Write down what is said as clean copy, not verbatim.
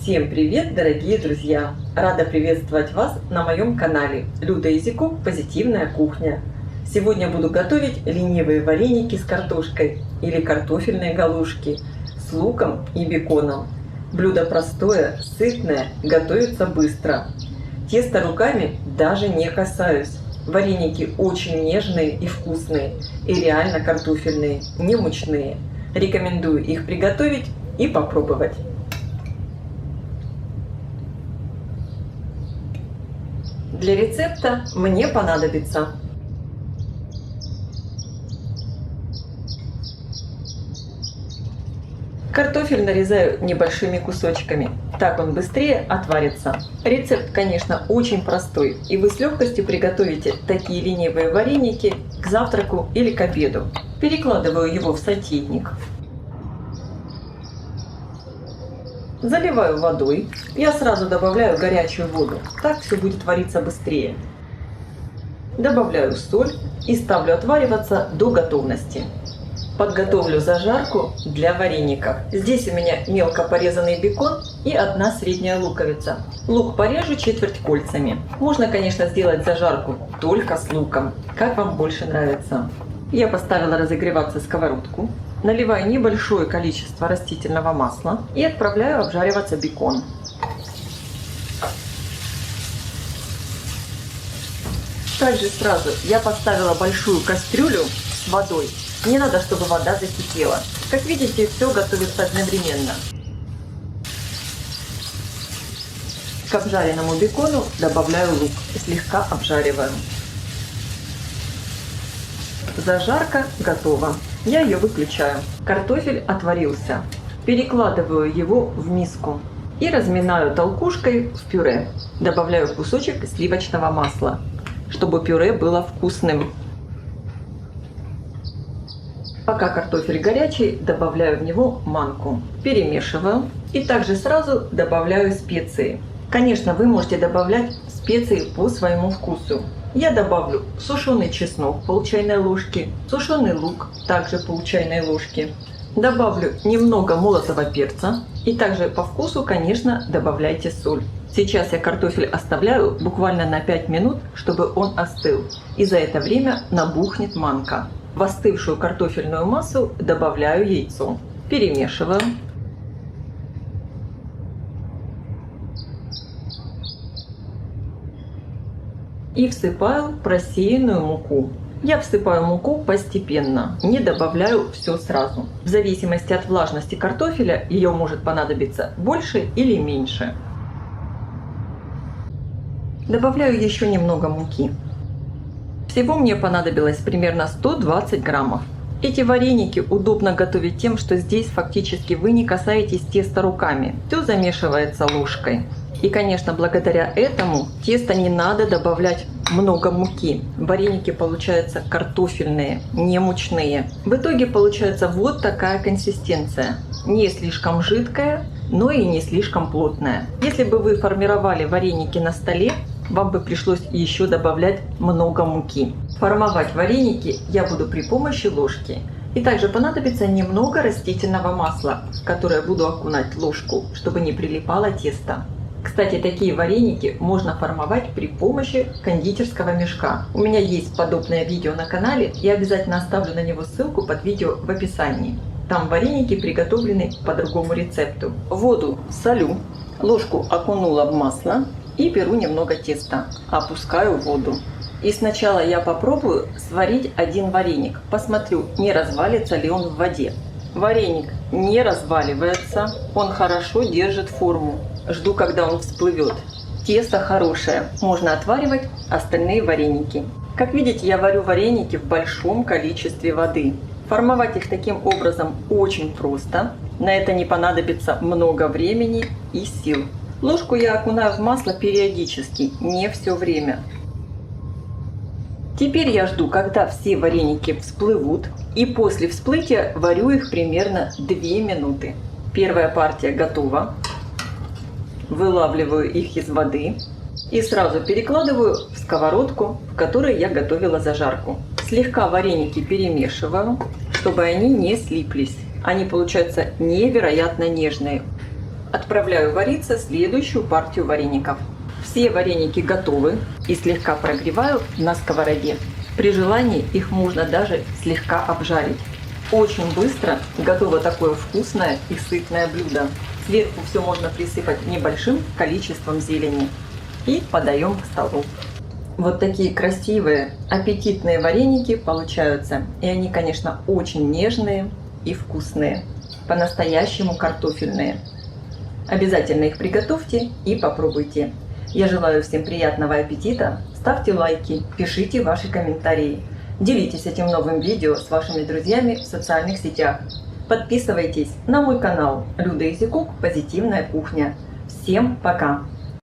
Всем привет, дорогие друзья! Рада приветствовать вас на моем канале Люда Изяков «Позитивная кухня». Сегодня буду готовить ленивые вареники с картошкой или картофельные галушки с луком и беконом. Блюдо простое, сытное, готовится быстро. Тесто руками даже не касаюсь. Вареники очень нежные и вкусные, и реально картофельные, не мучные. Рекомендую их приготовить и попробовать. Для рецепта мне понадобится картофель нарезаю небольшими кусочками, так он быстрее отварится. Рецепт, конечно, очень простой, и вы с легкостью приготовите такие ленивые вареники к завтраку или к обеду. Перекладываю его в сотейник. Заливаю водой. Я сразу добавляю горячую воду, так все будет вариться быстрее. Добавляю соль и ставлю отвариваться до готовности. Подготовлю зажарку для вареников. Здесь у меня мелко порезанный бекон и одна средняя луковица. Лук порежу четверть кольцами. Можно, конечно, сделать зажарку только с луком, как вам больше нравится. Я поставила разогреваться сковородку. Наливаю небольшое количество растительного масла и отправляю обжариваться бекон. Также сразу я поставила большую кастрюлю с водой. Не надо, чтобы вода закипела. Как видите, все готовится одновременно. К обжаренному бекону добавляю лук и слегка обжариваю. Зажарка готова. Я ее выключаю. Картофель отварился. Перекладываю его в миску и разминаю толкушкой в пюре. Добавляю кусочек сливочного масла, чтобы пюре было вкусным. Пока картофель горячий, добавляю в него манку. Перемешиваю и также сразу добавляю специи. Конечно, вы можете добавлять специи по своему вкусу. Я добавлю сушеный чеснок пол чайной ложки, сушеный лук также пол чайной ложки. Добавлю немного молотого перца и также по вкусу, конечно, добавляйте соль. Сейчас я картофель оставляю буквально на 5 минут, чтобы он остыл. И за это время набухнет манка. В остывшую картофельную массу добавляю яйцо. Перемешиваю. И всыпаю просеянную муку. Я всыпаю муку постепенно, не добавляю все сразу. В зависимости от влажности картофеля ее может понадобиться больше или меньше. Добавляю еще немного муки. Всего мне понадобилось примерно 120 граммов. Эти вареники удобно готовить тем, что здесь фактически вы не касаетесь теста руками. Все замешивается ложкой. И, конечно, благодаря этому тесто не надо добавлять много муки. Вареники получаются картофельные, не мучные. В итоге получается вот такая консистенция. Не слишком жидкая, но и не слишком плотная. Если бы вы формировали вареники на столе, вам бы пришлось еще добавлять много муки. Формовать вареники я буду при помощи ложки. И также понадобится немного растительного масла, в которое буду окунать ложку, чтобы не прилипало тесто. Кстати, такие вареники можно формовать при помощи кондитерского мешка. У меня есть подобное видео на канале, я обязательно оставлю на него ссылку под видео в описании. Там вареники приготовлены по другому рецепту. Воду солю, ложку окунула в масло и беру немного теста, опускаю в воду. И сначала я попробую сварить один вареник, посмотрю, не развалится ли он в воде. Вареник не разваливается, он хорошо держит форму. Жду, когда он всплывет. Тесто хорошее, можно отваривать остальные вареники. Как видите, я варю вареники в большом количестве воды. Формовать их таким образом очень просто. На это не понадобится много времени и сил. Ложку я окунаю в масло периодически, не все время. Теперь я жду, когда все вареники всплывут, и после всплытия варю их примерно 2 минуты. Первая партия готова. Вылавливаю их из воды и сразу перекладываю в сковородку, в которой я готовила зажарку. Слегка вареники перемешиваю, чтобы они не слиплись. Они получаются невероятно нежные. Отправляю вариться следующую партию вареников. Все вареники готовы и слегка прогреваю на сковороде. При желании их можно даже слегка обжарить. Очень быстро готово такое вкусное и сытное блюдо. Сверху все можно присыпать небольшим количеством зелени. И подаем к столу. Вот такие красивые, аппетитные вареники получаются. И они, конечно, очень нежные и вкусные. По-настоящему картофельные. Обязательно их приготовьте и попробуйте. Я желаю всем приятного аппетита. Ставьте лайки, пишите ваши комментарии. Делитесь этим новым видео с вашими друзьями в социальных сетях. Подписывайтесь на мой канал Люда Изюкук «Позитивная кухня». Всем пока!